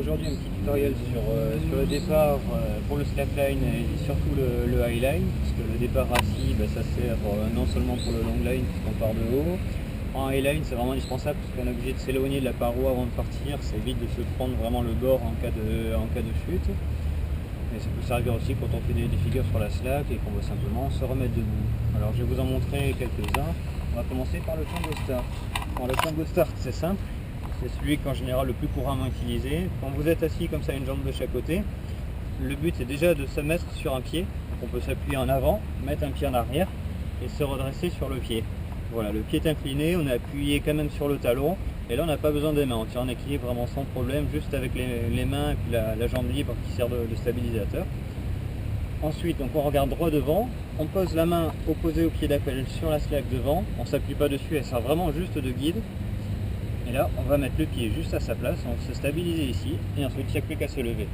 aujourd'hui un petit tutoriel sur le départ pour le slackline et surtout le highline, parce que le départ assis ça sert non seulement pour le longline puisqu'on part de haut. En highline c'est vraiment indispensable parce qu'on est obligé de s'éloigner de la paroi avant de partir, ça évite de se prendre vraiment le bord en cas de chute. Et ça peut servir aussi quand on fait des figures sur la slack et qu'on veut simplement se remettre debout. Alors je vais vous en montrer quelques-uns. On va commencer par le tango start. Alors, le tango start c'est simple, c'est celui qu'en général le plus couramment utilisé. Quand vous êtes assis comme ça, une jambe de chaque côté, le but c'est déjà de se mettre sur un pied. On peut s'appuyer en avant, mettre un pied en arrière et se redresser sur le pied. Voilà, le pied est incliné, on est appuyé quand même sur le talon. Et là on n'a pas besoin des mains, on tient en équilibre vraiment sans problème, juste avec les mains et puis la jambe libre qui sert de stabilisateur. Ensuite donc on regarde droit devant, on pose la main opposée au pied d'appel sur la slack devant, on ne s'appuie pas dessus, elle sert vraiment juste de guide. Et là on va mettre le pied juste à sa place, on va se stabiliser ici, et ensuite il n'y a plus qu'à se lever.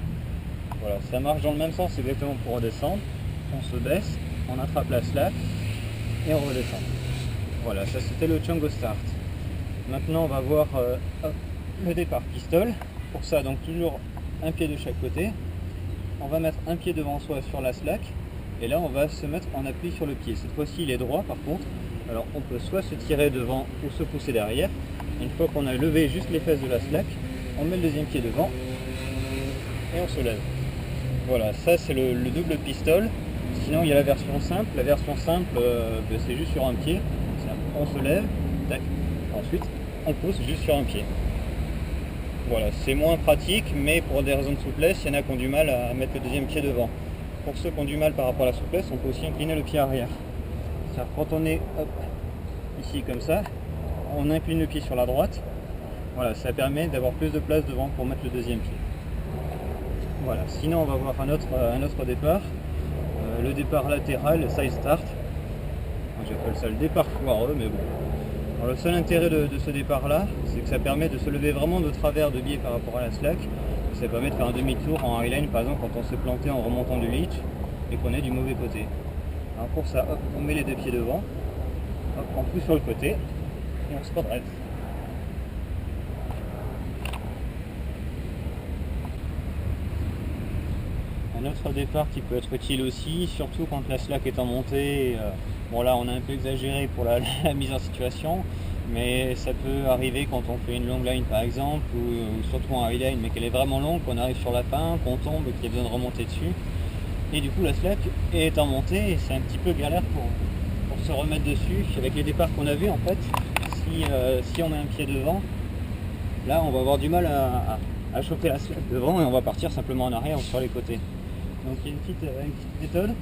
Voilà, ça marche dans le même sens exactement pour redescendre. On se baisse, on attrape la slack et on redescend. Voilà, ça c'était le tango start. Maintenant on va voir le départ pistol. Pour ça donc toujours un pied de chaque côté. On va mettre un pied devant soi sur la slack. Et là on va se mettre en appui sur le pied. Cette fois-ci il est droit par contre. Alors on peut soit se tirer devant ou se pousser derrière. Une fois qu'on a levé juste les fesses de la slack, on met le deuxième pied devant et on se lève. Voilà, ça c'est le double pistol. Sinon il y a la version simple. La version simple c'est juste sur un pied. On se lève, tac. Ensuite on pousse juste sur un pied. Voilà, c'est moins pratique, mais pour des raisons de souplesse, il y en a qui ont du mal à mettre le deuxième pied devant. Pour ceux qui ont du mal par rapport à la souplesse, on peut aussi incliner le pied arrière. C'est-à-dire quand on est ici comme ça, on incline le pied sur la droite. Voilà, ça permet d'avoir plus de place devant pour mettre le deuxième pied. Voilà, sinon on va voir un autre départ. Le départ latéral, le side start. J'appelle ça le départ foireux, mais bon. Alors, le seul intérêt de ce départ là, c'est que ça permet de se lever vraiment de travers de biais par rapport à la slack. Ça permet de faire un demi-tour en highline par exemple quand on s'est planté en remontant du leach et qu'on est du mauvais côté. Alors pour ça, hop, on met les deux pieds devant, hop, on pousse sur le côté et on se redresse. Un autre départ qui peut être utile aussi, surtout quand la slack est en montée. Bon là on a un peu exagéré pour la mise en situation, mais ça peut arriver quand on fait une long line par exemple, ou surtout en high line, mais qu'elle est vraiment longue, qu'on arrive sur la fin, qu'on tombe et qu'il y a besoin de remonter dessus. Et du coup la slack est en montée et c'est un petit peu galère pour se remettre dessus. Avec les départs qu'on a vus en fait, si on met un pied devant, là on va avoir du mal à choper la slack devant et on va partir simplement en arrière ou sur les côtés. Donc il y a une petite méthode.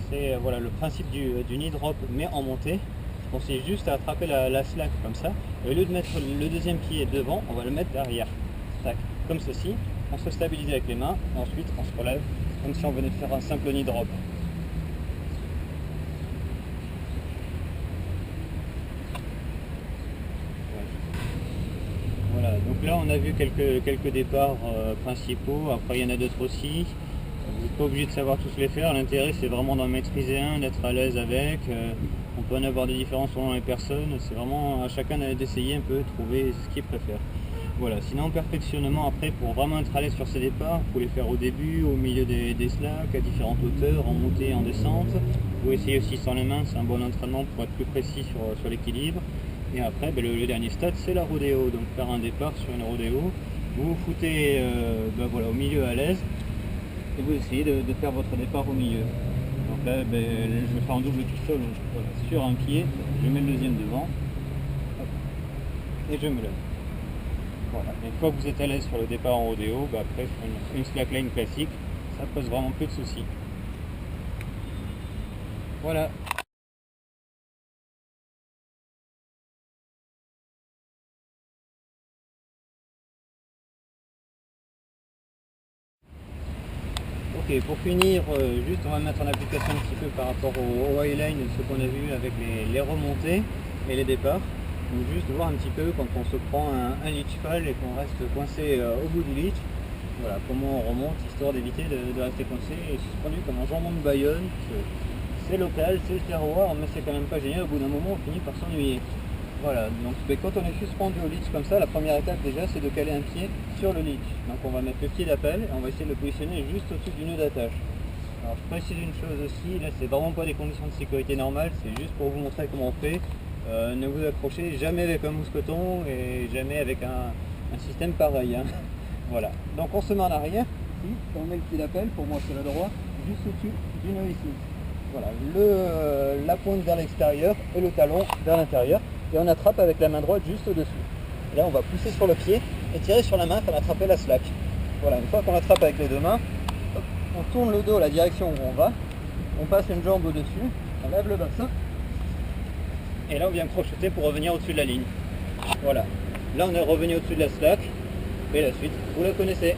C'est voilà, le principe du knee drop mais en montée. Je conseille juste à attraper la slack comme ça. Et au lieu de mettre le deuxième pied devant, on va le mettre derrière. Tac, comme ceci. On se stabilise avec les mains. Et ensuite on se relève comme si on venait de faire un simple knee drop. Voilà, donc là on a vu quelques départs principaux. Après il y en a d'autres aussi. Vous n'êtes pas obligé de savoir tous les faire, l'intérêt c'est vraiment d'en maîtriser un, d'être à l'aise avec. On peut en avoir des différences selon les personnes, c'est vraiment à chacun d'essayer un peu, trouver ce qu'il préfère. Voilà, sinon en perfectionnement après, pour vraiment être à l'aise sur ces départs, il faut les faire au début, au milieu des slacks, à différentes hauteurs, en montée et en descente. Vous essayez aussi sans les mains, c'est un bon entraînement pour être plus précis sur l'équilibre. Et après, le dernier stade c'est la rodéo, donc faire un départ sur une rodéo, vous vous foutez voilà, au milieu à l'aise. Et vous essayez de faire votre départ au milieu. Donc là, je vais faire un double pistol voilà, sur un pied, je mets le deuxième devant, hop, et je me lève. Voilà. Et une fois que vous êtes à l'aise sur le départ en rodéo, après sur une slackline classique, ça pose vraiment plus de soucis. Voilà. Ok, pour finir, juste on va mettre en application un petit peu par rapport au highline, ce qu'on a vu avec les remontées et les départs. Donc juste voir un petit peu quand on se prend un leach fall et qu'on reste coincé au bout du leach, voilà, comment on remonte histoire d'éviter de rester coincé et suspendu comme un jambon de Bayonne. C'est local, c'est le terroir, mais c'est quand même pas génial, au bout d'un moment on finit par s'ennuyer. Voilà, donc quand on est suspendu au leach comme ça, la première étape déjà c'est de caler un pied sur le leach. Donc on va mettre le pied d'appel et on va essayer de le positionner juste au-dessus du nœud d'attache. Alors je précise une chose aussi, là c'est vraiment pas des conditions de sécurité normales, c'est juste pour vous montrer comment on fait. Ne vous accrochez jamais avec un mousqueton et jamais avec un système pareil. Hein. Voilà, donc on se met en arrière, ici, on met le pied d'appel, pour moi c'est le droit, juste au-dessus du nœud ici. Voilà, la pointe vers l'extérieur et le talon vers l'intérieur. Et on attrape avec la main droite juste au-dessus. Là, on va pousser sur le pied et tirer sur la main pour attraper la slack. Voilà, une fois qu'on attrape avec les deux mains, hop, on tourne le dos à la direction où on va, on passe une jambe au-dessus, on lève le bassin, et là on vient crocheter pour revenir au-dessus de la ligne. Voilà, là on est revenu au-dessus de la slack, et la suite, vous la connaissez.